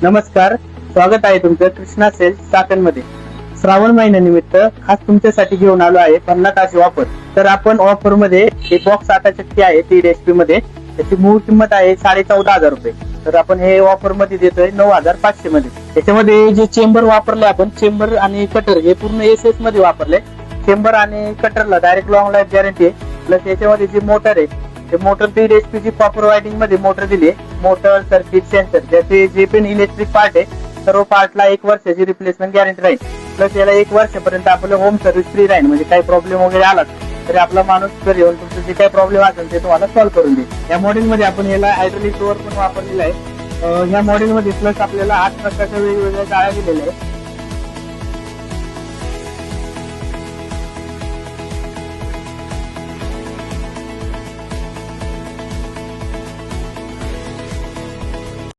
नमस्कार, स्वागत आहे तुमचं कृष्णा सेल्स चाकणमध्ये. श्रावण महिन्यानिमित्त खास तुमच्यासाठी घेऊन आलो आहे 50 अशी ऑफर. तर आपण ऑफर मध्ये हे बॉक्स 8 चक्की आहे 3 HP मध्ये, त्याची मूळ किंमत आहे 14,500 रुपये. तर आपण हे ऑफर मध्ये देतोय 9,500 मध्ये. त्याच्यामध्ये जे चेंबर वापरले आपण, चेंबर आणि कटर हे पूर्ण SS मध्ये वापरले. चेंबर आणि कटरला डायरेक्ट लॉंग लाईफ गॅरंटी आहे. प्लस याच्यामध्ये जी मोटर आहे ते मोटर 3 HP ची कॉपर वायडिंग मध्ये मोटर दिली आहे. मोटर, सर्किट, सेन्सर ज्याचे जे पण इलेक्ट्रिक पार्ट आहे सर्व पार्टला 1 वर्षाची रिप्लेसमेंट गॅरंटी राहील. प्लस याला 1 वर्षापर्यंत आपलं होम सर्व्हिस फ्री राहील. म्हणजे काही प्रॉब्लेम वगैरे आला तरी आपला माणूस घरी येऊन तुमचं जे काही प्रॉब्लेम असेल ते तुम्हाला सॉल्व्ह करून देईल. या मॉडेल मध्ये आपण याला हायड्रोलिक डोअर पण वापरलेला आहे. ह्या मॉडेल मध्ये प्लस आपल्याला 8 प्रकारच्या वेगवेगळ्या जाळ्या दिलेल्या आहेत.